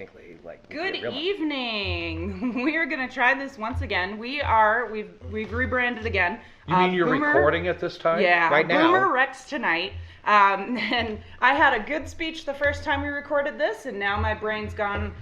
technically, like. Good evening. We are going to try this once again. We've rebranded again. You mean you're recording it this time? Yeah, right now. BoomerRexTonight. And I had a good speech the first time we recorded this, and now my brain's gone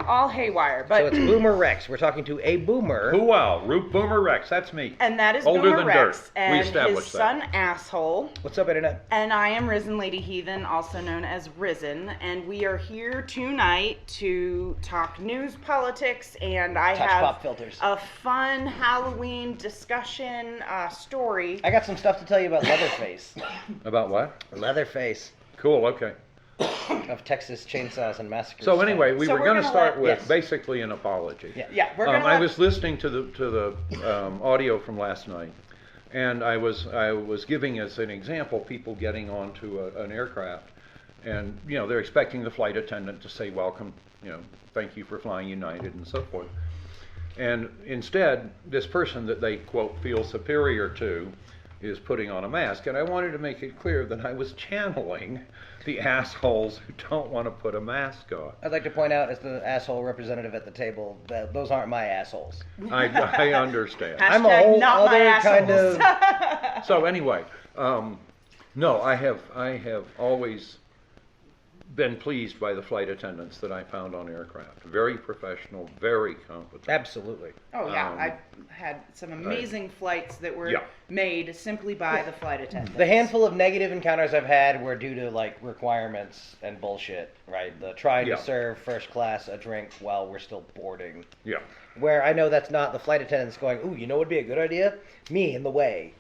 all haywire. But So it's Boomer Rex. We're talking to a boomer. Wow, Boomer Rex, that's me. and that is Older Boomer than Rex dirt. and We established his that. son Asshole. What's up, Internet? And I am RisenLadyHeathen, also known as Risen, and we are here tonight to talk news, politics, and I Touch have pop filters. a fun Halloween discussion story. I got some stuff to tell you about Leatherface. About what? Leatherface Cool, okay. of Texas Chainsaws and Massacres. So anyway, we So were we're going to gonna start let- with Yes. basically an apology. Yeah. We're gonna. I was listening to the audio from last night, and I was giving as an example people getting onto an aircraft, and they're expecting the flight attendant to say welcome, thank you for flying United and so forth. And instead, this person that they quote feel superior to is putting on a mask, and I wanted to make it clear that I was channeling the assholes who don't want to put a mask on. I'd like to point out, as the asshole representative at the table, that those aren't my assholes. I understand. I'm a Hashtag whole not my other kind assholes. of. So anyway, no, I have always been pleased by the flight attendants that I found on aircraft. Very professional, very competent. Absolutely. Oh yeah, Um, I've had some amazing flights that were Yeah. made simply by the flight attendants. The handful of negative encounters I've had were due to like requirements and bullshit, right? The trying Yeah. to serve first class a drink while we're still boarding. Yeah. Where I know that's not the flight attendants going, ooh, you know what would be a good idea? Me in the way.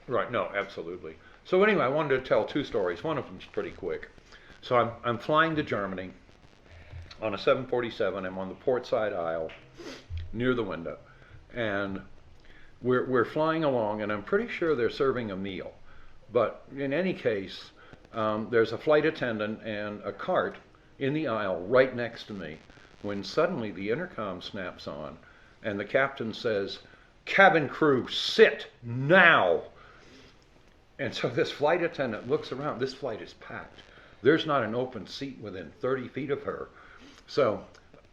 Right. No, absolutely. So anyway, I wanted to tell two stories. One of them's pretty quick. So I'm flying to Germany on a 747. I'm on the port side aisle near the window, and we're flying along, and I'm pretty sure they're serving a meal. But in any case, there's a flight attendant and a cart in the aisle right next to me, when suddenly the intercom snaps on, and the captain says, "Cabin crew, sit now." And so this flight attendant looks around. This flight is packed. There's not an open seat within 30 feet of her. So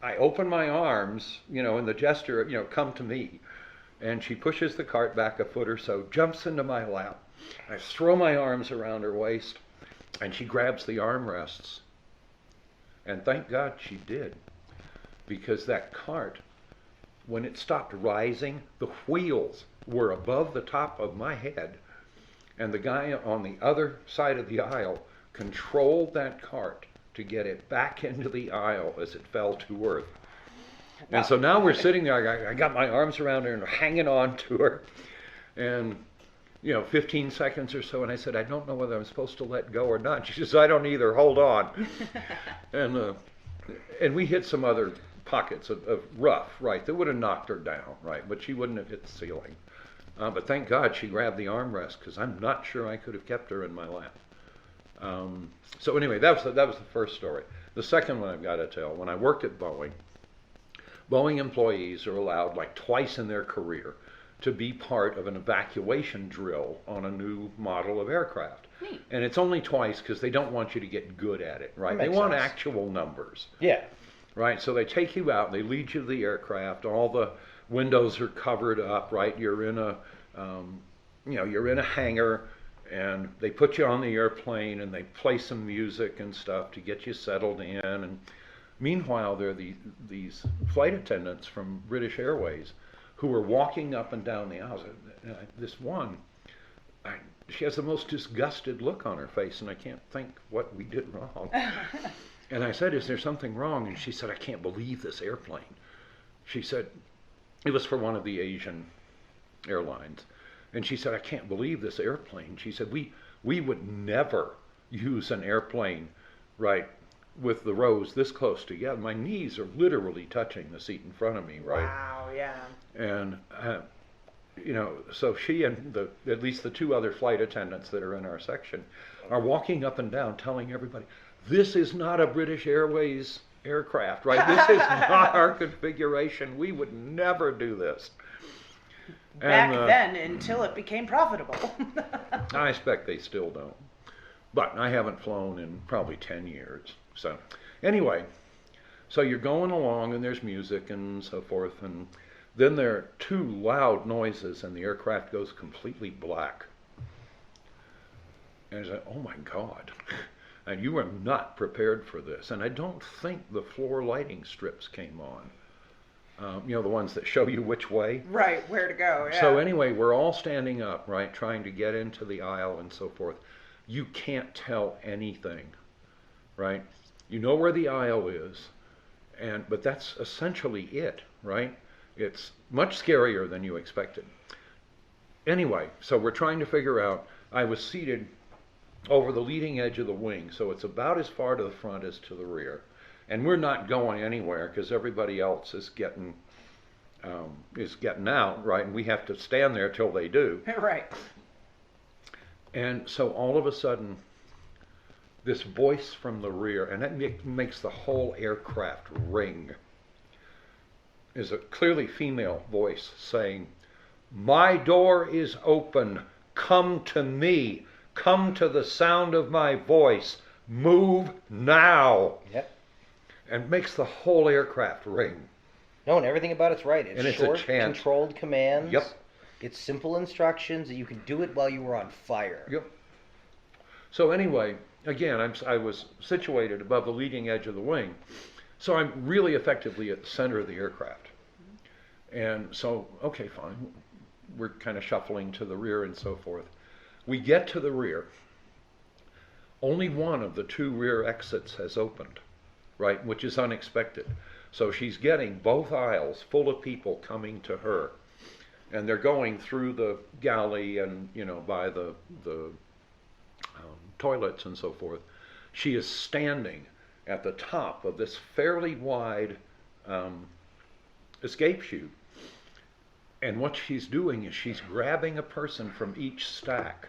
I open my arms, in the gesture, come to me. And she pushes the cart back a foot or so, jumps into my lap. I throw my arms around her waist, and she grabs the armrests. And thank God she did, because that cart, when it stopped rising, the wheels were above the top of my head. And the guy on the other side of the aisle controlled that cart to get it back into the aisle as it fell to earth. And so now we're sitting there, I got my arms around her and hanging on to her. And, 15 seconds or so, and I said, I don't know whether I'm supposed to let go or not. She says, I don't either, hold on. And we hit some other pockets of rough, right, that would have knocked her down, right, but she wouldn't have hit the ceiling. But thank God she grabbed the armrest, because I'm not sure I could have kept her in my lap. So anyway, that was the first story. The second one I've got to tell, when I worked at Boeing, Boeing employees are allowed like twice in their career to be part of an evacuation drill on a new model of aircraft. Neat. And it's only twice because they don't want you to get good at it, right? They makes want sense. actual numbers. Yeah. Right, so they take you out, they lead you to the aircraft, all the windows are covered up, right? You're in a, you're in a hangar, and they put you on the airplane, and they play some music and stuff to get you settled in. And meanwhile, there are these flight attendants from British Airways who are walking up and down the aisles. This one, she has the most disgusted look on her face, and I can't think what we did wrong. And I said, is there something wrong? And she said, I can't believe this airplane. She said, it was for one of the Asian airlines. And she said, I can't believe this airplane. She said, we would never use an airplane, right, with the rows this close together. My knees are literally touching the seat in front of me, right? Wow, yeah. And, so she and at least the two other flight attendants that are in our section are walking up and down telling everybody, this is not a British Airways aircraft, right? This is not our configuration. We would never do this. Back then, until it became profitable. I expect they still don't. But I haven't flown in probably 10 years. So anyway, So you're going along and there's music and so forth, and then there are two loud noises and the aircraft goes completely black. And I said, oh my God. And you were not prepared for this. And I don't think the floor lighting strips came on. You know, the ones that show you which way. Right, where to go, yeah. So anyway, we're all standing up, right, trying to get into the aisle and so forth. You can't tell anything, right? You know where the aisle is, but that's essentially it, right? It's much scarier than you expected. Anyway, so we're trying to figure out, I was seated over the leading edge of the wing, so it's about as far to the front as to the rear. And we're not going anywhere because everybody else is getting out, right? And we have to stand there till they do. Right. And so all of a sudden, this voice from the rear, and that makes the whole aircraft ring, is a clearly female voice saying, "My door is open. Come to me. Come to the sound of my voice. Move now." Yep. And makes the whole aircraft ring. No, and everything about it's right. It's And it's a short, chant. controlled commands. Yep. It's simple instructions that you can do it while you were on fire. Yep. So anyway, again, I was situated above the leading edge of the wing, so I'm really effectively at the center of the aircraft. And so, okay, fine. We're kind of shuffling to the rear and so forth. We get to the rear. Only one of the two rear exits has opened, right, which is unexpected. So she's getting both aisles full of people coming to her. And they're going through the galley and, you know, by the toilets and so forth. She is standing at the top of this fairly wide escape chute. And what she's doing is she's grabbing a person from each stack,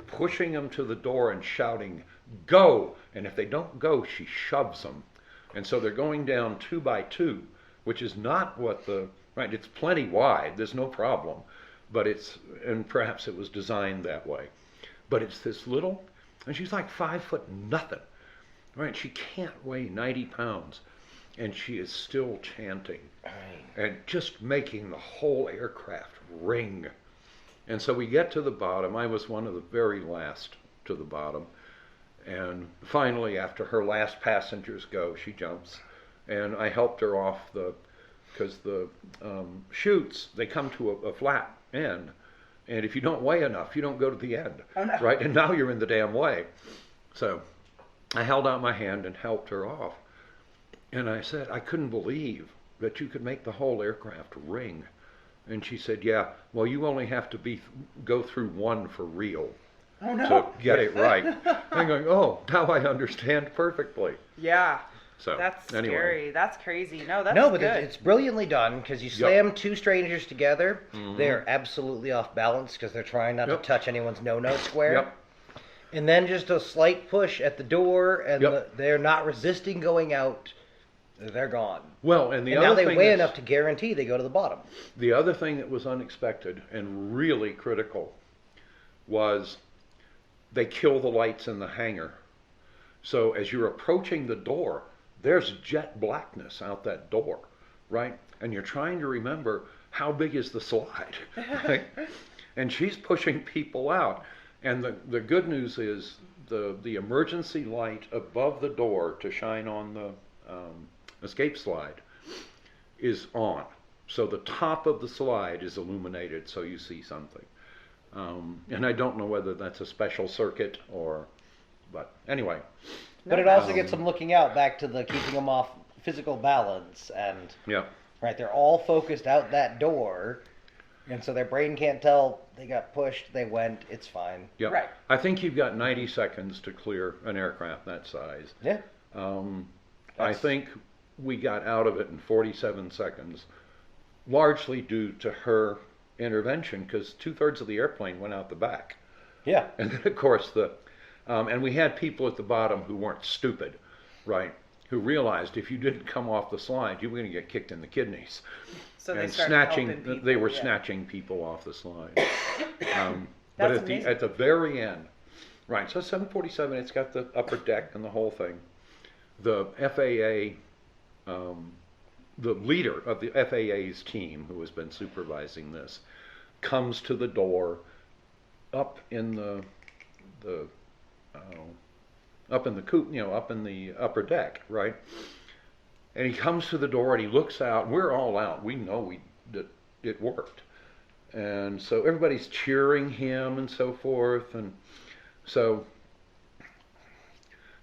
pushing them to the door and shouting, "Go!" And if they don't go, she shoves them. And so they're going down 2 by 2, which is not what right, it's plenty wide, there's no problem. But and perhaps it was designed that way. But it's this little, and she's like 5 foot nothing, right? She can't weigh 90 pounds. And she is still chanting and just making the whole aircraft ring. And so we get to the bottom. I was one of the very last to the bottom. And finally, after her last passengers go, she jumps. And I helped her off because the chutes, they come to a flat end. And if you don't weigh enough, you don't go to the end. Oh, no. Right? And now you're in the damn way. So I held out my hand and helped her off. And I said, I couldn't believe that you could make the whole aircraft ring. And she said, yeah, well, you only have to go through one for real to get it right. I'm going, oh, now I understand perfectly. Yeah. So That's anyway. scary. That's crazy. No, that's But good. it's brilliantly done because you slam two strangers together. They're absolutely off balance because they're trying not to touch anyone's no-no square. Yep. And then just a slight push at the door, and Yep. they're not resisting going out. They're gone. Well, and now other they thing weigh that's- enough to guarantee they go to the bottom. The other thing that was unexpected and really critical was they kill the lights in the hangar. So as you're approaching the door, there's jet blackness out that door, right? And you're trying to remember how big is the slide, right? And she's pushing people out. And the good news is the emergency light above the door to shine on the escape slide is on. So the top of the slide is illuminated so you see something. And I don't know whether that's a special circuit but anyway. But it also gets them looking out back to the keeping them off physical balance. And Yeah. right, they're all focused out that door. And so their brain can't tell they got pushed, they went, it's fine. Yeah. Right. I think you've got 90 seconds to clear an aircraft that size. Yeah. I think we got out of it in 47 seconds, largely due to her intervention, because 2/3 of the airplane went out the back. Yeah. And then, of course, and we had people at the bottom who weren't stupid, right? Who realized if you didn't come off the slide, you were going to get kicked in the kidneys. So they And started helping people. they were yeah. snatching people off the slide. But That's at amazing. at the very end, right? So 747, it's got the upper deck and the whole thing. The FAA the leader of the FAA's team, who has been supervising this, comes to the door up in the up in the coop, up in the upper deck, right? And he comes to the door and he looks out. We're all out. We know that it worked. And so everybody's cheering him and so forth. And so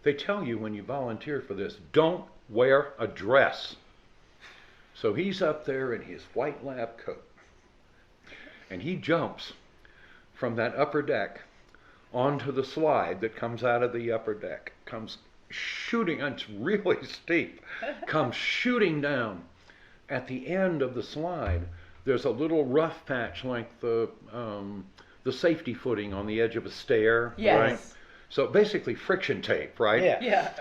they tell you when you volunteer for this, don't wear a dress. So he's up there in his white lab coat. And he jumps from that upper deck onto the slide that comes out of the upper deck. Comes shooting, it's really steep, comes shooting down. At the end of the slide, there's a little rough patch like the safety footing on the edge of a stair. Yes. Right? So basically friction tape, right? Yeah.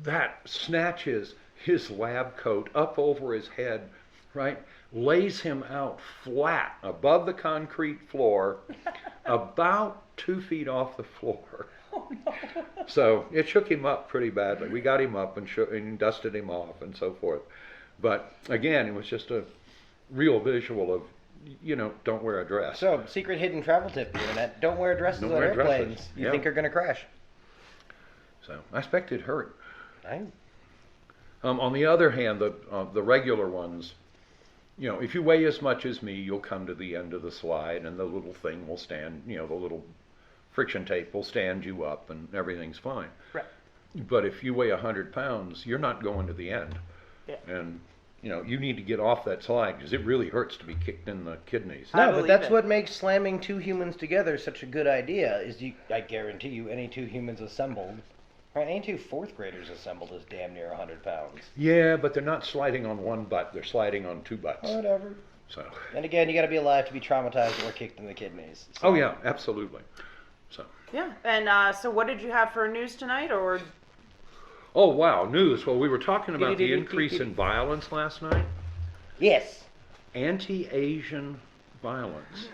That snatches his lab coat up over his head, right? Lays him out flat above the concrete floor, about 2 feet off the floor. Oh, no. So it shook him up pretty badly. We got him up and dusted him off and so forth. But again, it was just a real visual of, don't wear a dress. So, secret hidden travel tip, internet. Don't wear dresses Don't on wear airplanes. dresses. You Yeah. think are going to crash. So I expect it hurt. I On the other hand, the regular ones, if you weigh as much as me, you'll come to the end of the slide and the little thing will stand, the little friction tape will stand you up and everything's fine. Right. But if you weigh 100 pounds, you're not going to the end. Yeah. And, you need to get off that slide because it really hurts to be kicked in the kidneys. I No, but believe that's it. what makes slamming two humans together such a good idea. I guarantee you, any two humans assembled, right? Any two fourth graders assembled is damn near 100 pounds. Yeah, but they're not sliding on one butt. They're sliding on two butts. Whatever. So. And again, you got to be alive to be traumatized or kicked in the kidneys. So. Oh, yeah, absolutely. So. Yeah. And so what did you have for news tonight? Or Oh, wow, news. Well, we were talking about the increase in violence last night. Yes. Anti-Asian violence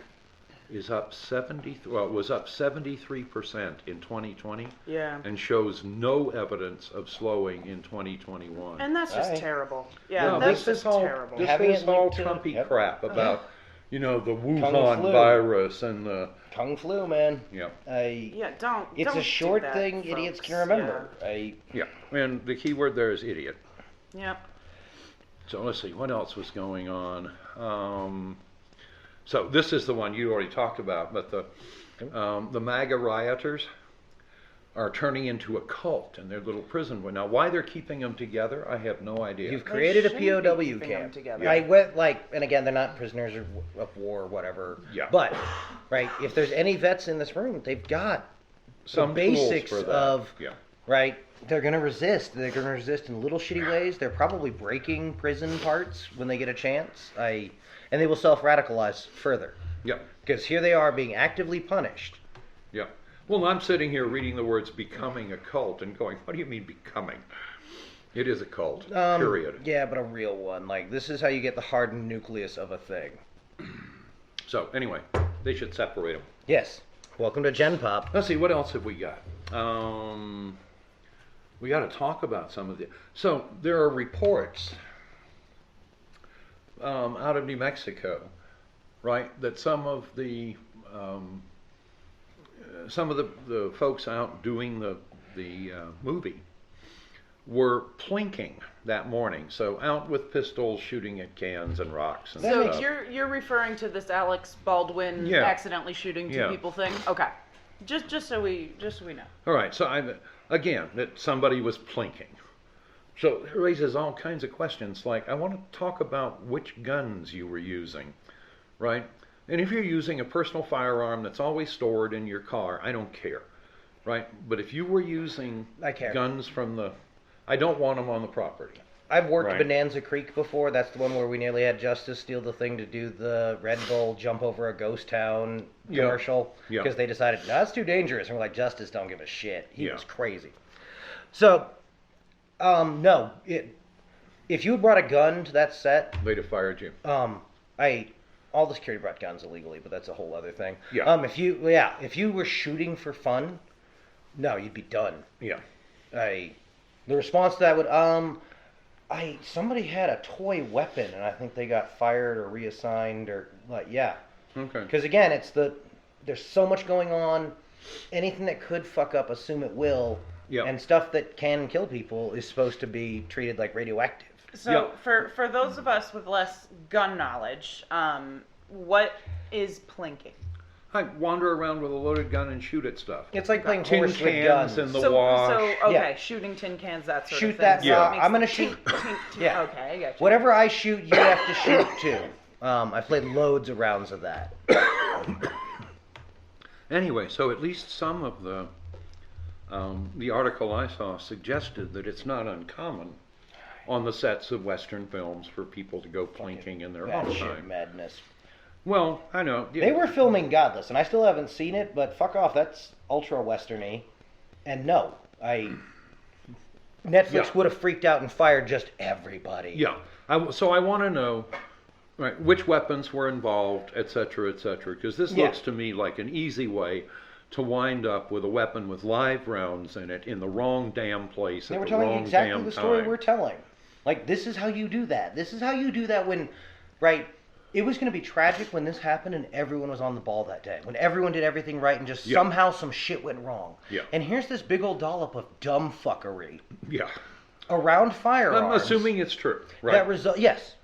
is up it was up 73% in 2020 yeah. and shows no evidence of slowing in 2021. And that's just Right. terrible. Yeah, No, that's this is just all terrible. this Having is it all linked to- Trumpy yep. crap about the Kung Wuhan flu. virus and the Kung flu, man. yeah. Yeah, don't. It's don't a short do that, thing folks. idiots can remember. Yeah, and the key word there is idiot. Yeah. Yep. So let's see, what else was going on? So this is the one you already talked about, but the MAGA rioters are turning into a cult in their little prison. Now, why they're keeping them together, I have no idea. You've created a shouldn't be POW keeping them camp. together. I went and again, they're not prisoners of war or whatever. Yeah. But, right, if there's any vets in this room, they've got Some the basics tools for that. of, Yeah. right, they're going to resist. They're going to resist in little shitty ways. They're probably breaking prison parts when they get a chance. And they will self-radicalize further. Yeah. Because here they are being actively punished. Yeah. Well, I'm sitting here reading the words becoming a cult and going, what do you mean becoming? It is a cult, period. Yeah, but a real one. Like, this is how you get the hardened nucleus of a thing. So, anyway, they should separate them. Yes. Welcome to Gen Pop. Let's see, what else have we got? We got to talk about some of the... So, there are reports out of New Mexico, right, that some of the folks out doing the movie were plinking that morning. So out with pistols, shooting at cans and rocks and So stuff. you're referring to this Alex Baldwin Yeah. accidentally shooting two Yeah. people thing? Okay. Just so we know. All right. So again, that somebody was plinking. So it raises all kinds of questions. Like, I want to talk about which guns you were using, right? And if you're using a personal firearm that's always stored in your car, I don't care, right? But if you were using I care. guns from I don't want them on the property. I've worked Right. Bonanza Creek before. That's the one where we nearly had Justice steal the thing to do the Red Bull jump over a ghost town Yeah. commercial. Yeah. Because they decided, no, that's too dangerous. And we're like, Justice don't give a shit. He Yeah. was crazy. So, no. If you had brought a gun to that set, They'd have fired you. all the security brought guns illegally, but that's a whole other thing. Yeah. If you were shooting for fun, no, you'd be done. Yeah. The response to that would, Somebody had a toy weapon, and I think they got fired or reassigned or yeah. Okay. Because again, there's so much going on. Anything that could fuck up, assume it will. Yeah. And stuff that can kill people is supposed to be treated like radioactive. So for those of us with less gun knowledge, what is plinking? I wander around with a loaded gun and shoot at stuff. It's like playing Tin horse with cans guns. in the wash. So okay, Yeah. shooting tin cans, that sort of Shoot thing. that. So Yeah. it makes I'm gonna the shoot. tink. Yeah. Okay, I got you. Whatever I shoot, you have to shoot too. I played loads of rounds of that. Anyway, so at least some of the article I saw suggested that it's not uncommon on the sets of Western films for people to go plinking in their own Batshit time. madness. Well, I know. They were filming Godless, and I still haven't seen it, but fuck off, that's ultra westerny. And no, Netflix Yeah. would have freaked out and fired just everybody. Yeah. So I want to know, right, which weapons were involved, et cetera, because this Yeah. looks to me like an easy way to wind up with a weapon with live rounds in it in the wrong damn place They at were the telling wrong exactly damn the story time. we're telling. Like, this is how you do that. This is how you do that when, right, it was going to be tragic when this happened and everyone was on the ball that day. When everyone did everything right and just Yeah. somehow some shit went wrong. Yeah. And here's this big old dollop of dumb fuckery Yeah. around firearms. I'm assuming it's true. Right. Yes,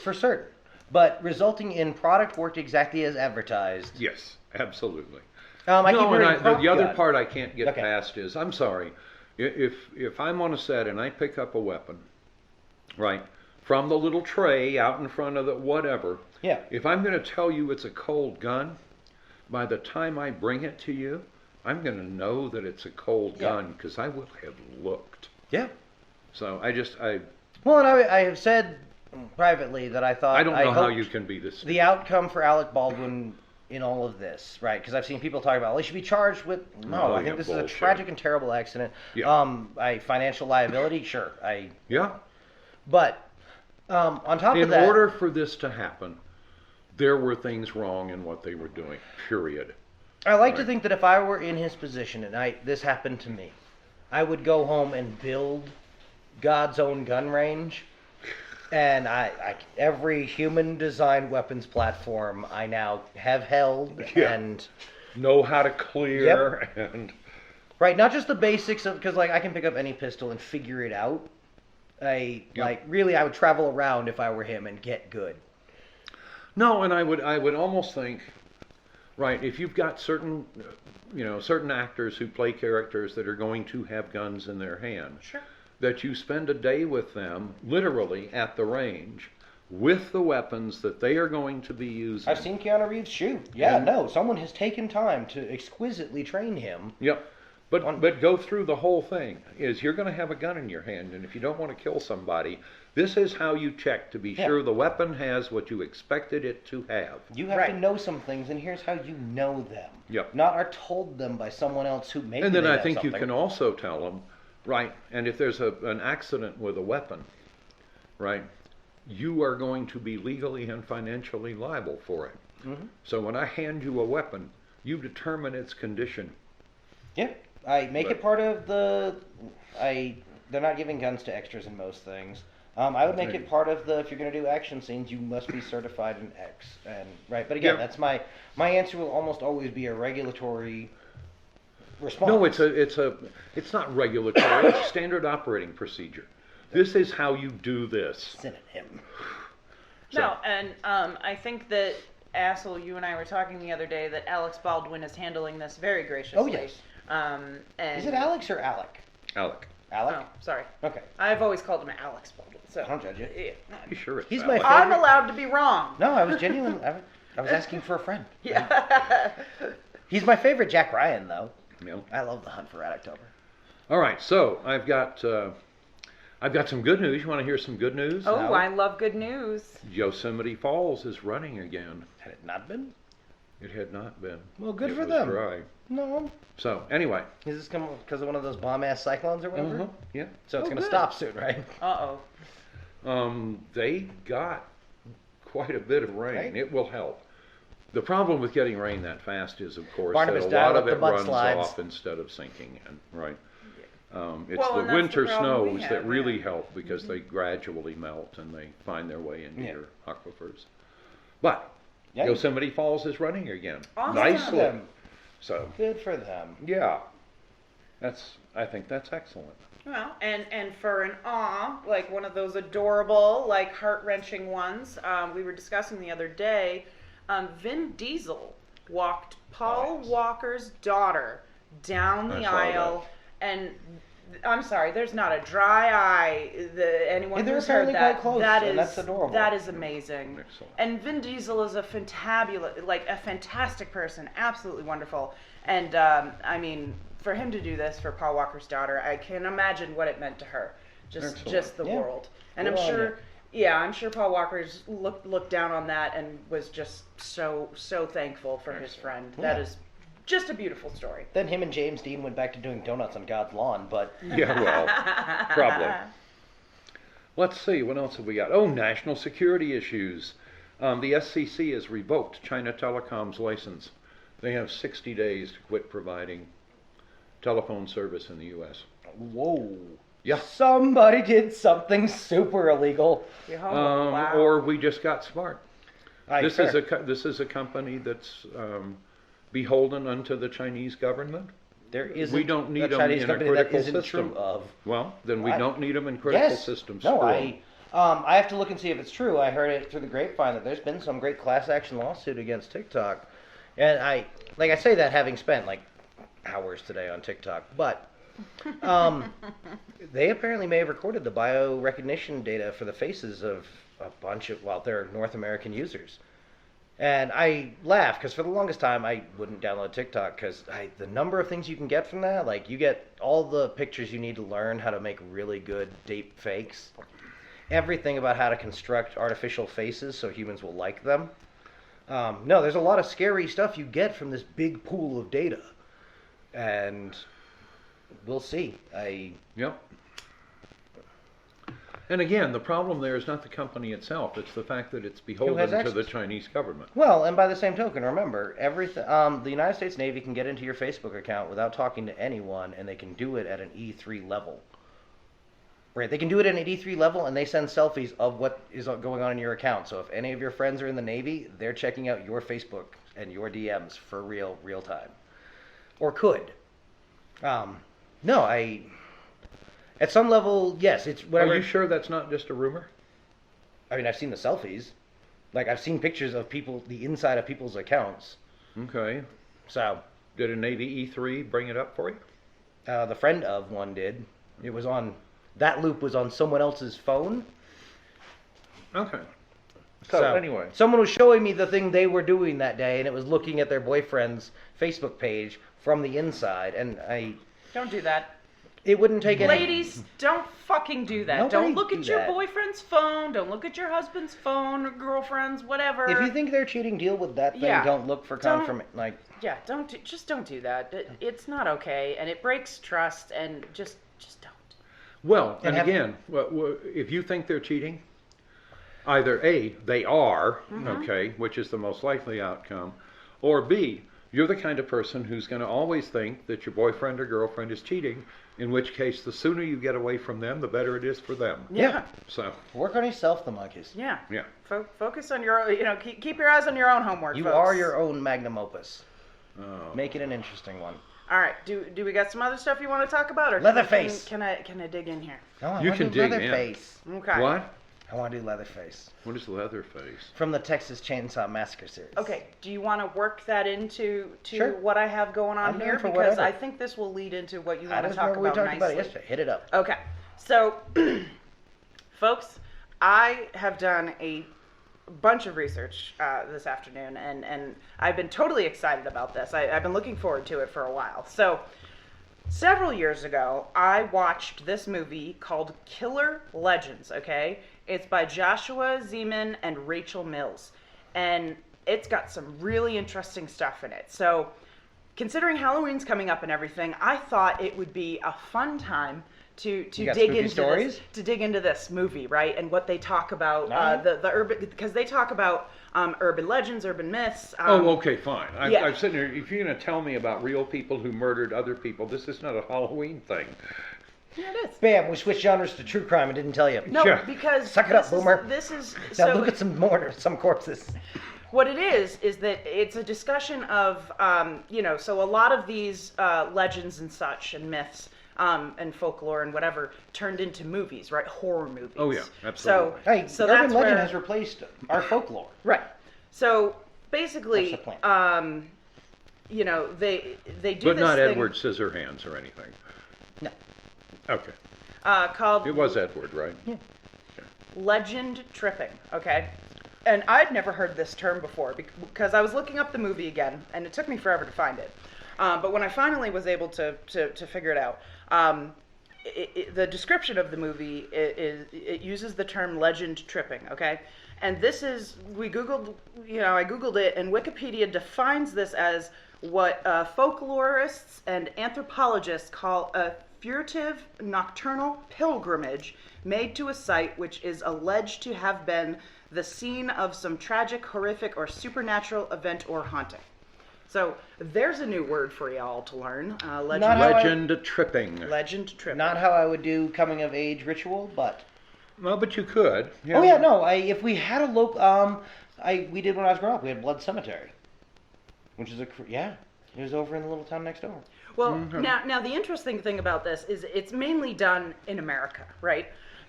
for certain. But resulting in product worked exactly as advertised. Yes, absolutely. I keep No, and hearing the other God. part I can't get Okay. past is, I'm sorry, if I'm on a set and I pick up a weapon, right, from the little tray out in front of the whatever, Yeah. if I'm going to tell you it's a cold gun, by the time I bring it to you, I'm going to know that it's a cold Yeah. gun because I will have looked. Yeah. So Well, and I have said privately that I thought I don't know how hoped you can be this. the outcome for Alec Baldwin in all of this, right? Because I've seen people talk about, well, he should be charged with. No, Oh, I yeah, think this is a bullshit. tragic and terrible accident. Yeah. Financial liability, sure. Yeah. But on top of In that, order for this to happen, there were things wrong in what they were doing. Period. I like to Right. think that if I were in his position and this happened to me, I would go home and build God's own gun range. And every human designed weapons platform I now have held Yeah. and Know how to clear and right, not just the basics of because like I can pick up any pistol and figure it out. Really I would travel around if I were him and get good. no, and I would almost think, right, if you've got certain actors who play characters that are going to have guns in their hand, Sure. that you spend a day with them, literally at the range, with the weapons that they are going to be using. I've seen Keanu Reeves shoot. Yeah, And- no, someone has taken time to exquisitely train him. Yep. But go through the whole thing. Is you're going to have a gun in your hand, and if you don't want to kill somebody, this is how you check to be Yeah. sure the weapon has what you expected it to have. You have Right. to know some things, and here's how you know them. Yep. Not are told them by someone else who maybe And then they I have think you something. can also tell them, right, and if there's an accident with a weapon, right, you are going to be legally and financially liable for it. Mhm. So when I hand you a weapon, you determine its condition. Yeah, I make But- it part of they're not giving guns to extras in most things. I would make Okay. it part of if you're going to do action scenes, you must be certified in X. And right, but again, Yeah. that's my answer will almost always be a regulatory response. No, it's not regulatory, it's standard operating procedure. This is how you do this. synonym. So- No, and I think that Assel, you and I were talking the other day that Alex Baldwin is handling this very graciously. Oh, yes. And Is it Alex or Alec? Alec, Alec. Oh, sorry. Okay. I've always called him Alex Baldwin. So I don't judge you. Yeah. you sure it's He's my Alec? favorite. I'm allowed to be wrong. No, I was genuine. I was asking for a friend. Yeah. He's my favorite Jack Ryan, though. Yeah. I love The Hunt for Red October. All right, so I've got some good news. You want to hear some good news? Oh, No. I love good news. Yosemite Falls is running again. Had it not been? It had not been. Well, good It for was them. Dry. No. So anyway, Is this coming because of one of those bomb-ass cyclones or whatever? yeah. So it's Oh, going to good. stop soon, right? Uh-oh. They got quite a bit of rain. Right. It will help. The problem with getting rain that fast is, of course, Barnabas that a dial lot up of the it runs mudslides. off instead of sinking in, right? It's Well, the and that's winter the problem we snows have, that really yeah. help because they gradually melt and they find their way into Yeah. your aquifers. But Yeah. Yosemite Falls is running again Awesome. nicely. Them. So Good for them. yeah, I think that's excellent. Well, and for an like one of those adorable, like heart-wrenching ones, we were discussing the other day, Vin Diesel walked Paul yes. Walker's daughter down I the saw aisle, and I'm sorry, there's not a dry eye. Anyone And they're who's heard apparently that, quite close, that and is that's adorable. That is amazing. Excellent. And Vin Diesel is a fantastic person, absolutely wonderful. And I mean, for him to do this for Paul Walker's daughter, I can imagine what it meant to her. Just Excellent. the Yeah. world. And Good I'm on sure, you. yeah, I'm sure Paul Walker's looked down on that and was just so thankful for his friend. That Yeah. is just a beautiful story. Then him and James Dean went back to doing donuts on God's lawn, but Yeah, well, probably. Let's see, what else have we got? Oh, national security issues. The SCC has revoked China Telecom's license. They have 60 days to quit providing telephone service in the U.S. whoa. Yeah. Somebody did something super illegal. Oh, wow. Or we just got smart. This fair. is a company that's beholden unto the Chinese government. There isn't We don't need a them Chinese in a company that critical isn't system. true of. Well, then we I- don't need them in critical Yes. systems. No, Screw 'em. I have to look and see if it's true. I heard it through the grapevine that there's been some great class action lawsuit against TikTok, and I say that having spent like hours today on TikTok, but they apparently may have recorded the biorecognition data for the faces of a bunch of their North American users. And I laugh because for the longest time I wouldn't download TikTok because the number of things you can get from that, like you get all the pictures you need to learn how to make really good deep fakes, everything about how to construct artificial faces so humans will like them. No, there's a lot of scary stuff you get from this big pool of data, and we'll see. Yep. And again, the problem there is not the company itself; it's the fact that it's beholden to the access? Chinese government. Well, and by the same token, remember, the United States Navy can get into your Facebook account without talking to anyone, and they can do it at an E3 level. Right, they can do it at an E3 level, and they send selfies of what is going on in your account. So if any of your friends are in the Navy, they're checking out your Facebook and your DMs for real time. Or could. No, at some level, yes, it's whatever. Are you sure that's not just a rumor? I mean, I've seen the selfies. Like, I've seen pictures of people, the inside of people's accounts. Okay. So, Did a Navy E3 bring it up for you? the friend of one did. It was on, that loop was on someone else's phone. Okay. So anyway, Someone was showing me the thing they were doing that day, and it was looking at their boyfriend's Facebook page from the inside, and Don't do that. it wouldn't take any... Ladies, don't fucking do that. Nobody Don't look do at your that. boyfriend's phone. Don't look at your husband's phone or girlfriend's, whatever. If you think they're cheating, deal with that thing. Yeah. Don't look for Don't- confirmation. Like, Yeah, just don't do that. It's not okay, and it breaks trust, and just don't. well, and have- again, if you think they're cheating, either A, they are, Mm-hmm. okay, which is the most likely outcome, or B, you're the kind of person who's going to always think that your boyfriend or girlfriend is cheating, in which case the sooner you get away from them, the better it is for them. Yeah. So, work on yourself, the monkeys. Yeah. yeah. Focus on your, keep your eyes on your own homework. You folks. are your own magnum opus. Oh. Make it an interesting one. All right. Do we got some other stuff you want to talk about, or Leatherface. Can I dig in here? Oh, I You wanna can do dig in. Leatherface. Okay. What? I want to do Leatherface. What is Leatherface? From the Texas Chainsaw Massacre series. Okay. Do you want to work that into Sure. what I have going on I'm here? down for Because whatever. I think this will lead into what you I want to don't talk remember we about talked nicely. about it yesterday. Hit it up. Okay, so folks, I have done a bunch of research this afternoon, and I've been totally excited about this. I've been looking forward to it for a while. So, several years ago, I watched this movie called Killer Legends, okay? It's by Joshua Zeman and Rachel Mills, and it's got some really interesting stuff in it. So, considering Halloween's coming up and everything, I thought it would be a fun time to got dig spooky into stories? this movie, right? And what they talk about, Alright. the urban, because they talk about urban legends, urban myths. Oh, okay, fine. yeah. I'm sitting here. If you're going to tell me about real people who murdered other people, this is not a Halloween thing. Yeah, it is. Bam, we switched genres to true crime and didn't tell you. No, Sure. because Suck it up, Boomer. This is Now so look at some corpses. what it is that it's a discussion of so a lot of these legends and such and myths and folklore and whatever turned into movies, right? Horror movies. Oh, yeah, absolutely. Hey, so urban that's legend where, has replaced our folklore. right. So basically, That's the plan. they do But this not thing Edward Scissorhands or anything. No. Okay. called It was Edward, right? Yeah. legend tripping, okay? And I'd never heard this term before because I was looking up the movie again, and it took me forever to find it. But when I finally was able to figure it out, the description of the movie it uses the term legend tripping, okay? And this is, I Googled it, and Wikipedia defines this as what folklorists and anthropologists call a furtive nocturnal pilgrimage made to a site which is alleged to have been the scene of some tragic, horrific, or supernatural event or haunting. So there's a new word for y'all to learn. Legend tripping. Legend tripping. Not how I would do coming of age ritual, but Well, but you could. oh yeah, no. If we had a local, we did when I was growing up. We had Blood Cemetery, which is it was over in the little town next door. Well, now the interesting thing about this is it's mainly done in America, right?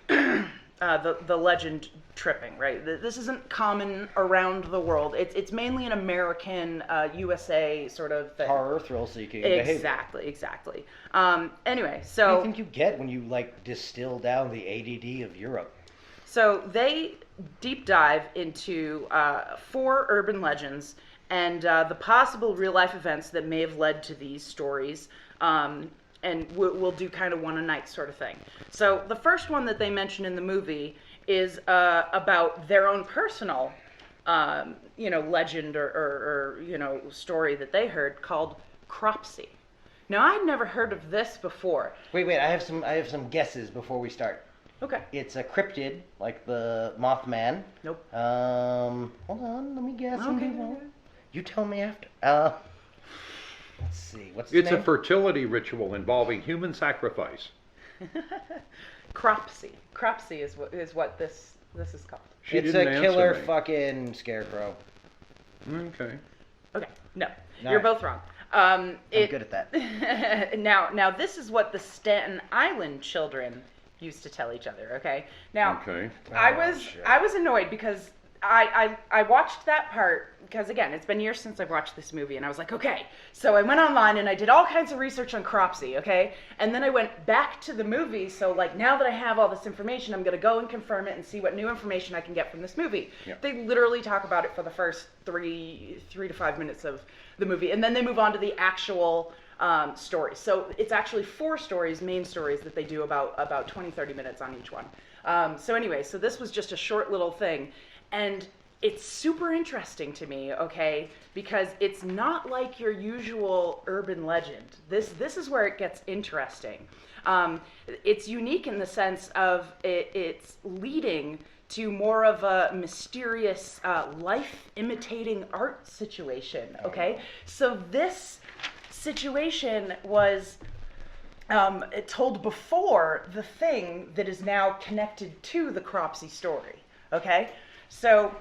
The legend tripping, right? This isn't common around the world. It's mainly an American, USA sort of thing. Horror, thrill-seeking behavior. Exactly. Anyway, What do so you think you get when you distill down the ADD of Europe? So they deep dive into 4 urban legends and the possible real-life events that may have led to these stories, and we'll do kind of one a night sort of thing. So the first one that they mention in the movie is about their own personal, legend or story that they heard called Cropsey. Now, I'd never heard of this before. Wait, I have some guesses before we start. Okay. It's a cryptid, like the Mothman. Nope. Hold on, let me guess. Okay. You tell me after. Let's see. What's the It's name? a fertility ritual involving human sacrifice. Cropsey. Cropsey is what this is called. It's a killer fucking scarecrow. Okay. Okay. No, No. you're both wrong. I'm good at that. Now this is what the Staten Island children used to tell each other. Okay. Now, Okay. I was annoyed because I watched that part because again it's been years since I've watched this movie, and I was like, okay, so I went online and I did all kinds of research on Cropsey, okay, and then I went back to the movie. So now that I have all this information, I'm gonna go and confirm it and see what new information I can get from this movie. Yep. They literally talk about it for the first 3 to 5 minutes of the movie, and then they move on to the actual story. So it's actually 4 stories, main stories, that they do about 20-30 minutes on each one. So anyway, so this was just a short little thing, and it's super interesting to me, okay, because it's not like your usual urban legend. This is where it gets interesting. It's unique in the sense of it's leading to more of a mysterious life-imitating art situation, okay? So this situation was told before the thing that is now connected to the Cropsey story, okay? So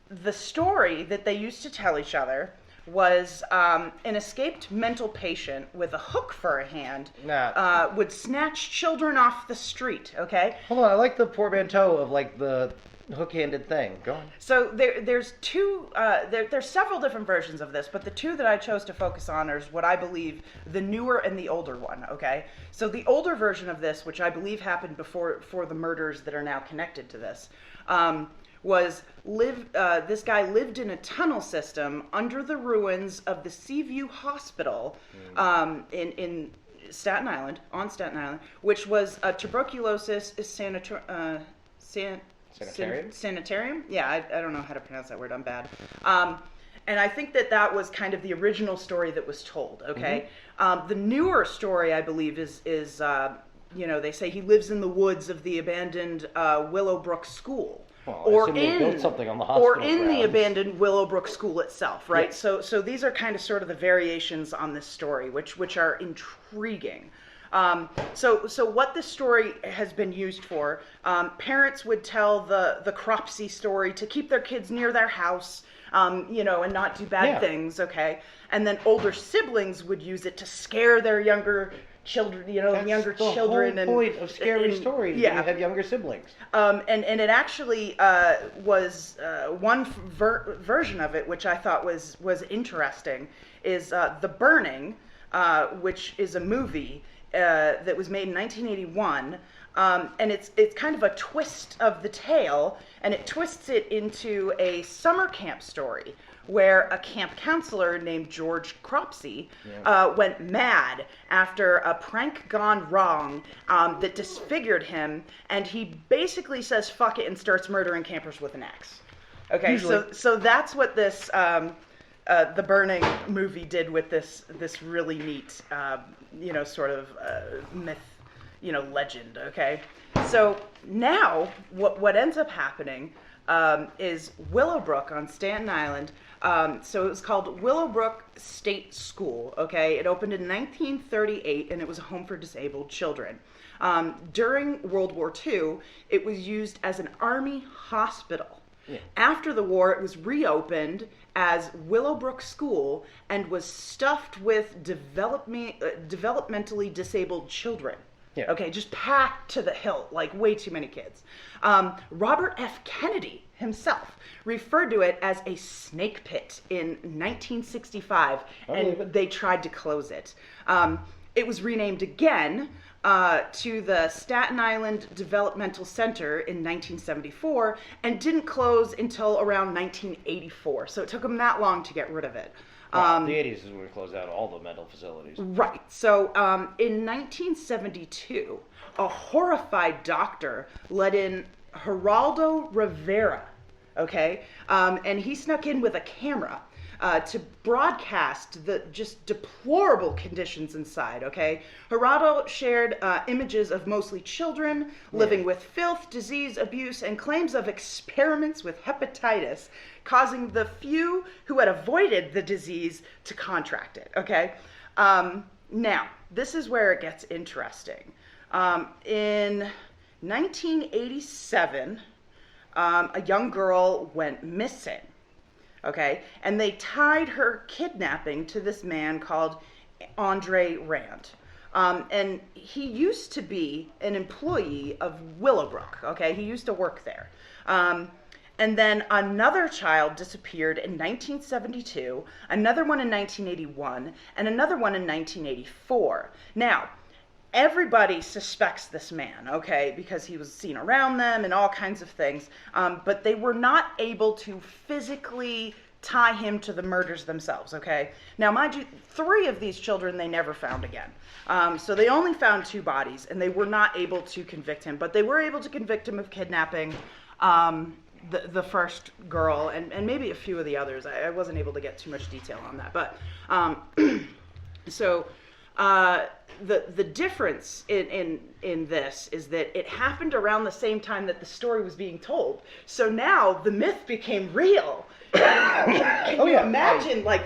the story that they used to tell each other was an escaped mental patient with a hook for a hand would snatch children off the street, okay? Hold on, I like the portmanteau of the hook-handed thing. Go on. So there's 2, there's several different versions of this, but the 2 that I chose to focus on is what I believe the newer and the older one, okay? So the older version of this, which I believe happened before the murders that are now connected to this, this guy lived in a tunnel system under the ruins of the Seaview Hospital in Staten Island, which was a tuberculosis sanitarium. Yeah, I don't know how to pronounce that word. I'm bad. And I think that was kind of the original story that was told, okay? Mm-hmm. The newer story, I believe, is they say he lives in the woods of the abandoned Willowbrook School. Well, or they built something on the hospital or in grounds. the abandoned Willowbrook School itself, right? Yeah. So these are kind of sort of the variations on this story, which are intriguing. So what this story has been used for, parents would tell the Cropsey story to keep their kids near their house, and not do bad things, okay? And then older siblings would use it to scare their younger children, That's the children. whole point of scary stories. Yeah. When you have younger siblings. And it actually was one version of it, which I thought was interesting, is The Burning, which is a movie that was made in 1981, and it's kind of a twist of the tale, and it twists it into a summer camp story where a camp counselor named George Cropsey went mad after a prank gone wrong that disfigured him, and he basically says fuck it and starts murdering campers with an axe. Okay, Usually. so that's what this The Burning movie did with this really neat sort of myth, legend. Okay, so now what ends up happening is Willowbrook on Staten Island. So it was called Willowbrook State School. Okay, it opened in 1938 and it was a home for disabled children. During World War II, it was used as an army hospital. Yeah. After the war, it was reopened as Willowbrook School and was stuffed with developmentally disabled children. Yeah. Okay, just packed to the hilt, like way too many kids. Robert F. Kennedy himself referred to it as a snake pit in 1965, and they tried to close it. It was renamed again to the Staten Island Developmental Center in 1974 and didn't close until around 1984. So it took them that long to get rid of it. The 80s is when we closed out all the mental facilities. Right. So in 1972, a horrified doctor let in Geraldo Rivera, okay? And he snuck in with a camera to broadcast the just deplorable conditions inside, okay? Geraldo shared images of mostly children living with filth, disease, abuse, and claims of experiments with hepatitis, causing the few who had avoided the disease to contract it, okay? Now, this is where it gets interesting. In 1987, a young girl went missing. Okay, and they tied her kidnapping to this man called Andre Rand. And he used to be an employee of Willowbrook, okay? He used to work there. And then another child disappeared in 1972, another one in 1981, and another one in 1984. Now, everybody suspects this man, okay, because he was seen around them and all kinds of things, but they were not able to physically tie him to the murders themselves, okay? Now, mind you, 3 of these children they never found again. So they only found 2 bodies, and they were not able to convict him, but they were able to convict him of kidnapping the first girl and maybe a few of the others. I wasn't able to get too much detail on that, but so... The difference in this is that it happened around the same time that the story was being told. So now the myth became real. Can you imagine, like,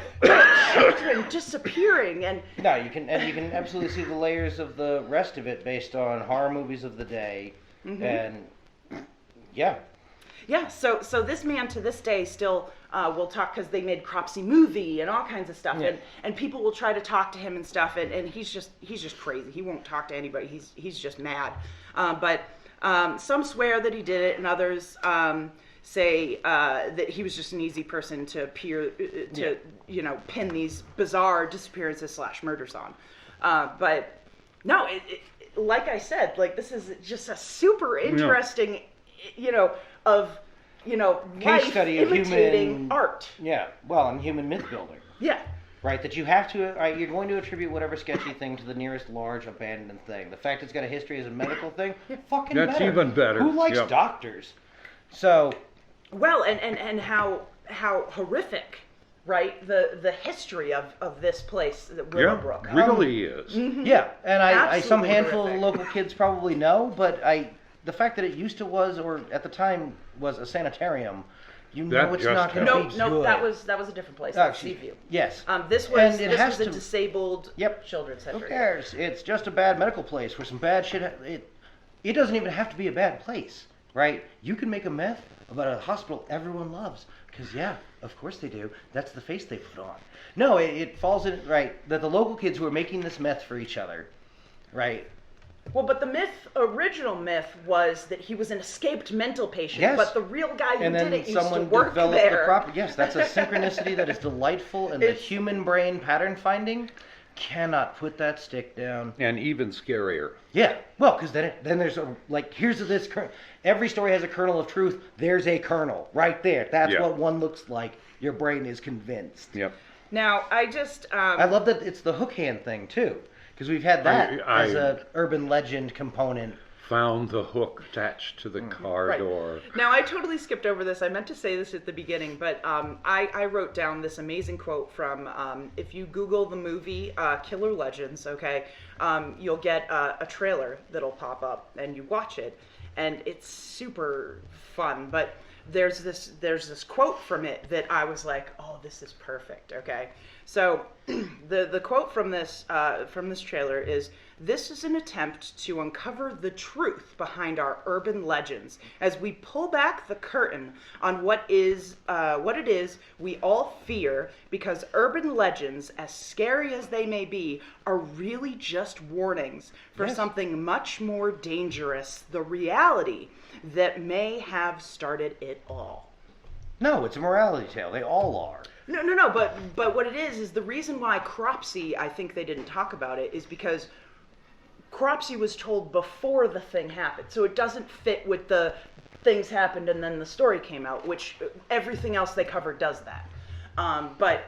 children disappearing and... No, you can absolutely see the layers of the rest of it based on horror movies of the day, and yeah. Yeah, so this man to this day still will talk, because they made Cropsey movie and all kinds of stuff, and people will try to talk to him and stuff, and he's just crazy. He won't talk to anybody. He's just mad. But some swear that he did it, and others say that he was just an easy person to pin these bizarre disappearances / murders on. But no, like I said, like, this is just a super interesting, case study of human art. Yeah, well, and human myth building. Yeah. Right, that you have to, you're going to attribute whatever sketchy thing to the nearest large abandoned thing. The fact it's got a history as a medical thing, fucking better. That's even better. Who likes doctors? So. Well, and how horrific, right, the history of this place, Willowbrook. Yeah, really is. Mm-hmm. Yeah, and some handful horrific. of local kids probably know, but the fact that it used to was, or at the time was, a sanitarium You know That it's just not going to helps. be No, good. that was a different place. Oh, That's Seaview. Yes. This was And it this has was a to- disabled Yep. children's Who center. cares? It's just a bad medical place where some bad shit. It doesn't even have to be a bad place, right? You can make a myth about a hospital everyone loves because, yeah, of course they do. That's the face they put on. No, it falls in right that the local kids who are making this meth for each other, right? Well, but the original myth was that he was an escaped mental patient, Yes. but the real guy who And then did it used to someone work developed there. the proper. Yes, that's a synchronicity that is delightful, and the human brain pattern finding cannot put that stick down. And even scarier. Yeah, well, because then there's here's this every story has a kernel of truth. There's a kernel right there. That's Yeah. what one looks like. Your brain is convinced. Yep. Now, I just I love that it's the hook hand thing too, because we've had that as I- a urban legend component. Found the hook attached to the car Right. door. Now, I totally skipped over this. I meant to say this at the beginning, but I wrote down this amazing quote from, if you Google the movie Killer Legends, okay, you'll get a trailer that'll pop up, and you watch it, and it's super fun. But there's this quote from it that I was like, oh, this is perfect, okay? So the quote from this trailer is, "This is an attempt to uncover the truth behind our urban legends as we pull back the curtain on what it is we all fear, because urban legends, as scary as they may be, are really just warnings for Yes. something much more dangerous, the reality that may have started it all." No, it's a morality tale. They all are. No, but what it is the reason why Cropsey, I think they didn't talk about it, is because Cropsey was told before the thing happened. So it doesn't fit with the things happened and then the story came out, which everything else they covered does that. But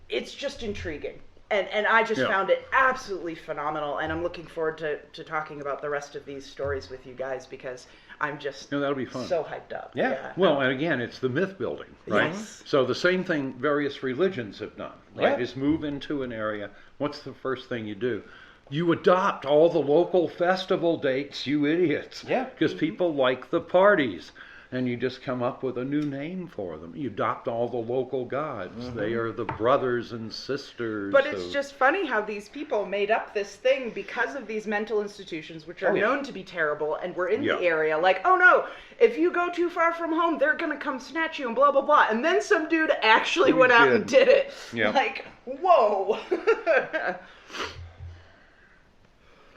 it's just intriguing. And I just found it absolutely phenomenal. And I'm looking forward to talking about the rest of these stories with you guys, because I'm just That'll be fun. so hyped up. Yeah. Well, and again, it's the myth building, right? Yes. So the same thing various religions have done, right? Yeah. Is move into an area. What's the first thing you do? You adopt all the local festival dates, you idiots. Yeah. Because people like the parties. And you just come up with a new name for them. You adopt all the local gods. They are the brothers and sisters. But it's of- just funny how these people made up this thing because of these mental institutions, which are Oh, yeah. known to be terrible, and we're in Yeah. the area. Like, oh no, if you go too far from home, they're gonna come snatch you and blah blah blah. And then some dude actually Who went out and did. did it. Yeah. Like, whoa.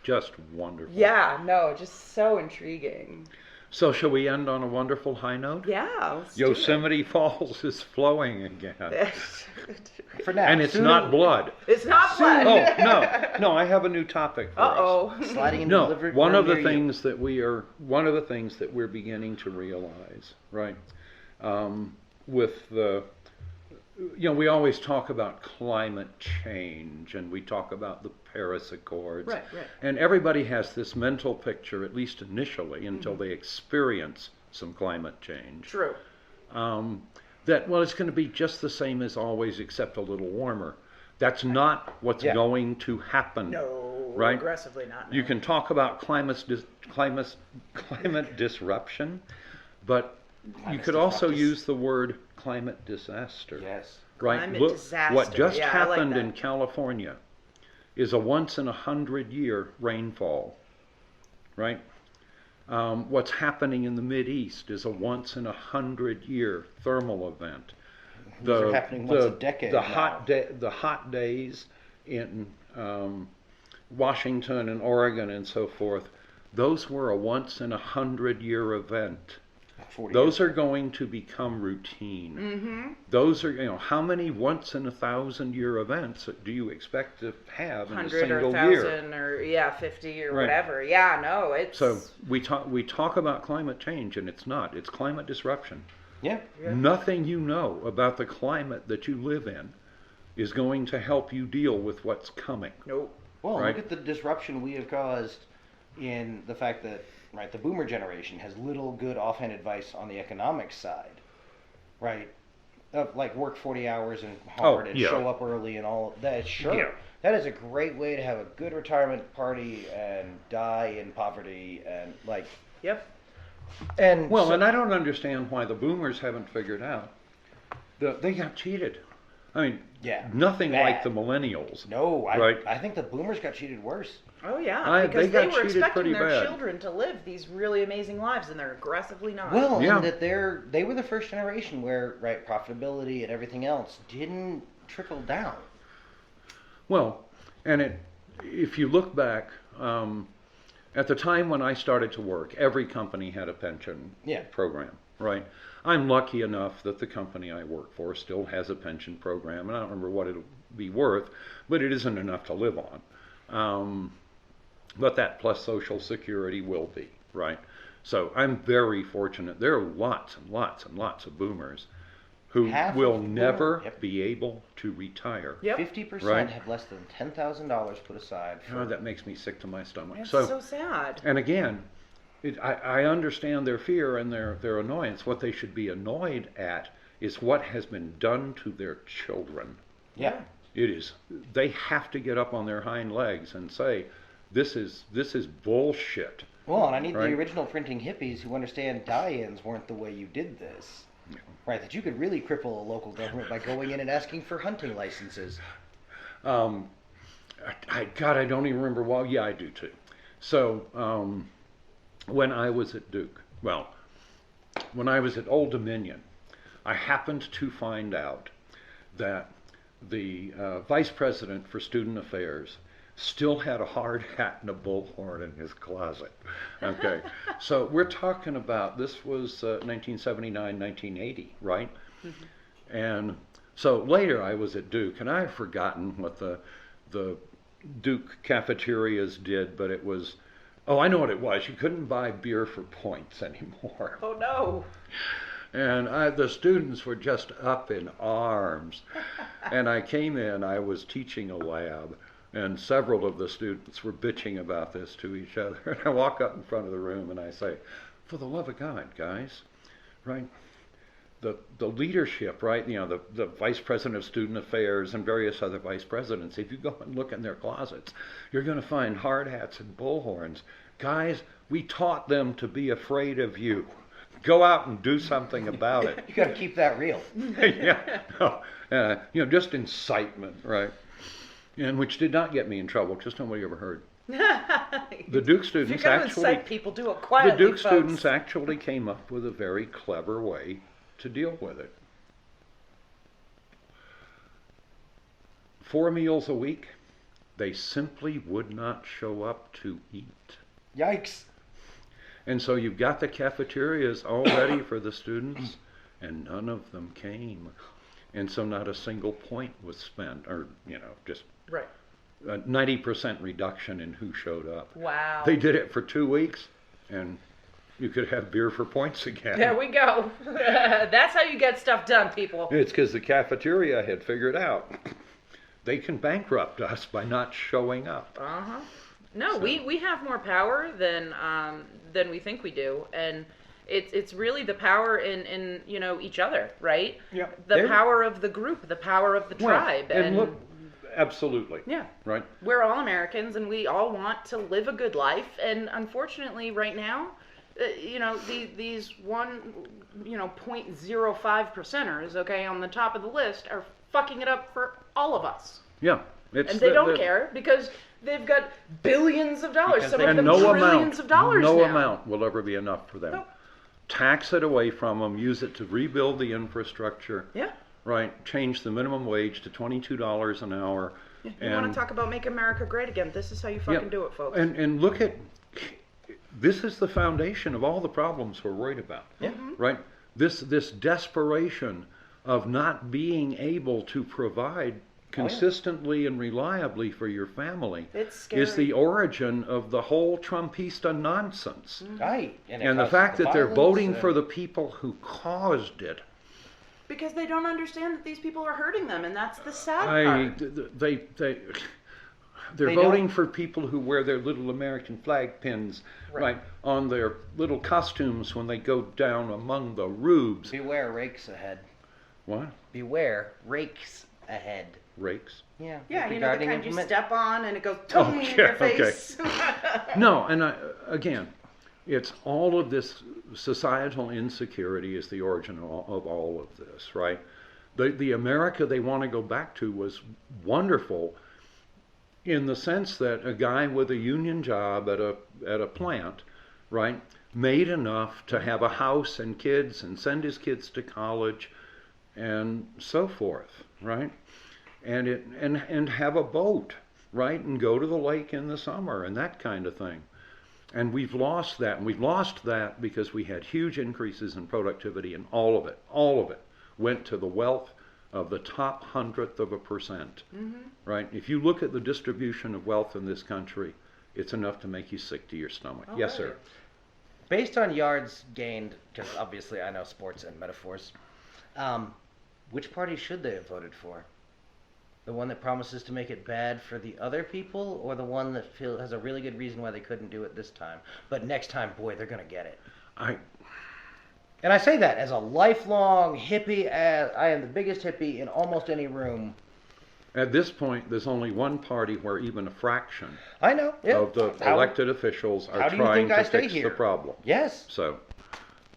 just wonderful. Yeah, no, just so intriguing. So shall we end on a wonderful high note? Yeah. Let's do it. Yosemite Falls is flowing again. For now. And it's Soon not blood. It's not Oh, blood. no, I have a new topic for us. Uh-oh. sliding into No, delivered one room of the near you. things that we're beginning to realize, right? With the, we always talk about climate change, and we talk about the Paris Accords. Right. And everybody has this mental picture, at least initially, until they experience some climate change. True. That, well, it's going to be just the same as always, except a little warmer. That's not what's Yeah. going to happen. No, Right? aggressively not. You no. can talk about climate disruption, but you could also disruptus. use the word climate disaster. Yes. Right? Climate Look, disaster. what just Yeah, I like happened that. in California is a once in 100-year rainfall. Right? What's happening in the Mideast is a once in 100-year thermal event. These are happening once a decade The now. the hot days in Washington and Oregon and so forth, those were a once in 100-year event. 40 Those are going to become routine. Mm-hmm. Those are, how many once in 1,000-year events do you expect to have in a 100 or single 1,000 year? or 50 or Right. whatever. Yeah, no, it's So we talk about climate change, and it's not. It's climate disruption. Yeah. Nothing you know about the climate that you live in is going to help you deal with what's coming. nope. Well, Right. look at the disruption we have caused in the fact that, right, the boomer generation has little good offhand advice on the economic side, right? Of like work 40 hours and hard and yeah. show up early and all that. Sure, Yeah. that is a great way to have a good retirement party and die in poverty and like. Yep. And Well, and I don't understand why the boomers haven't figured out that they got cheated. I mean, yeah, nothing bad. like the millennials. No, Right. I think the boomers got cheated worse. Oh yeah, because they got were cheated expecting pretty their bad. children to live these really amazing lives, and they're aggressively not. Well, Yeah. and that they were the first generation where profitability and everything else didn't trickle down. Well, and if you look back, at the time when I started to work, every company had a pension Yeah. program, right? I'm lucky enough that the company I work for still has a pension program, and I don't remember what it'll be worth, but it isn't enough to live on. But that plus Social Security will be, right? So I'm very fortunate. There are lots and lots and lots of boomers who Half will of the never yep. be able to retire. Yep. 50% Right. have less than $10,000 put aside for. Oh, that makes me sick to my stomach. It's so sad. And again, I understand their fear and their annoyance. What they should be annoyed at is what has been done to their children. Yeah. It is. They have to get up on their hind legs and say, this is bullshit. Well, and I need Right. the original printing hippies who understand die-ins weren't the way you did this. Yeah. Right, that you could really cripple a local government by going in and asking for hunting licenses. God, I don't even remember. Well, yeah, I do too. So when I was at Duke, when I was at Old Dominion, I happened to find out that the vice president for student affairs still had a hard hat and a bullhorn in his closet. Okay, so we're talking about, this was 1979, 1980, right? Mm-hmm. And so later I was at Duke, and I've forgotten what the Duke cafeterias did, but it was, oh, I know what it was. You couldn't buy beer for points anymore. Oh no. And the students were just up in arms. And I came in, I was teaching a lab, and several of the students were bitching about this to each other. And I walk up in front of the room and I say, for the love of God, guys, right? The leadership, right? You know, the vice president of student affairs and various other vice presidents, if you go and look in their closets, you're going to find hard hats and bullhorns. Guys, we taught them to be afraid of you. Go out and do something about it. You got to keep that real. Yeah, no, just incitement, right? And which did not get me in trouble, just nobody ever heard. The Duke students If you're going to incite people, do it quietly, the Duke folks. students actually came up with a very clever way to deal with it. 4 meals a week, they simply would not show up to eat. Yikes. And so you've got the cafeterias all ready for the students, and none of them came. And so not a single point was spent, or, just Right. a 90% reduction in who showed up. Wow. They did it for 2 weeks, and you could have beer for points again. There we go. That's how you get stuff done, people. It's because the cafeteria had figured out they can bankrupt us by not showing up. Uh-huh. No, So- we have more power than we think we do, and it's really the power in each other, right? Yeah. The power of the group, the power of the tribe, and look, absolutely. yeah. Right. We're all Americans, and we all want to live a good life, and unfortunately, right now, these 0.05 percenters, okay, on the top of the list are fucking it up for all of us. Yeah. And they don't care because they've got billions of dollars, Because some they- of them And no trillions of dollars no now. amount will ever be enough for them. Nope. Tax it away from them, use it to rebuild the infrastructure, Yeah. right? Change the minimum wage to $22 an hour. You want to talk about make America great again? This is how you fucking do it, folks. And look at, this is the foundation of all the problems we're worried about. Yeah. Right? This desperation of not being able to provide consistently and reliably for your family It's scary. is the origin of the whole Trumpista nonsense. Right. it And the causes fact that they're violence voting and- for the people who caused it. Because they don't understand that these people are hurting them, and that's the sad part. They're They voting don't- for people who wear their little American flag pins right on their little costumes when they go down among the rubes. Beware rakes ahead. What? Beware rakes ahead. Rakes? Yeah. Yeah, the the gardening kind you implement. step on and it goes Oh, boom in yeah, your okay. face. No, and again, It's all of this societal insecurity is the origin of all of this, right? The America they want to go back to was wonderful in the sense that a guy with a union job at a plant, right, made enough to have a house and kids and send his kids to college and so forth, right? And have a boat, right, and go to the lake in the summer and that kind of thing. And we've lost that. And we've lost that because we had huge increases in productivity, and all of it went to the wealth of the top 100%, right? If you look at the distribution of wealth in this country, it's enough to make you sick to your stomach. Oh, Yes, really? sir. Based on yards gained, because obviously I know sports and metaphors, which party should they have voted for? The one that promises to make it bad for the other people, or the one that has a really good reason why they couldn't do it this time, but next time, boy, they're going to get it? And I say that as a lifelong hippie. I am the biggest hippie in almost any room. At this point, there's only one party where even a fraction I know. Yeah. of the elected officials are how do you trying think I to stay fix here? the problem. Yes. So,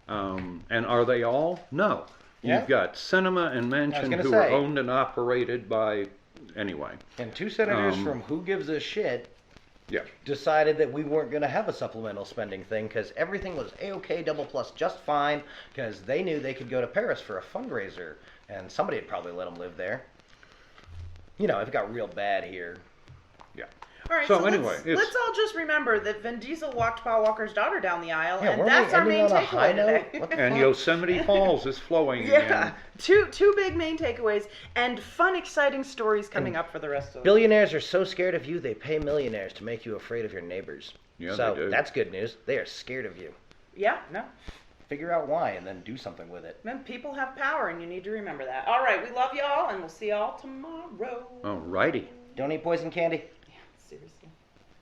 and are they all? No. Yeah. You've got Cinema and Manchin gonna who are say. owned and operated by, anyway. And two senators from Who Gives a Shit Yeah. decided that we weren't going to have a supplemental spending thing because everything was A-OK double plus just fine because they knew they could go to Paris for a fundraiser and somebody had probably let them live there. You know, it got real bad here. Yeah. All right, So so anyway, let's all just remember that Vin Diesel walked Paul Walker's daughter down the aisle, Yeah, and weren't that's we our main ending on a high takeaway note? today. What the And fuck? Yosemite Falls is flowing Yeah, again. two big main takeaways and fun, exciting stories coming up for the rest of Billionaires are so scared of you, they pay millionaires to make you afraid of your neighbors. Yeah, so they do. that's good news. They are scared of you. Yeah, no. Figure out why and then do something with it. Men, people have power, and you need to remember that. All right, we love y'all, and we'll see y'all tomorrow. Alrighty. Don't eat poison candy. Yeah, seriously.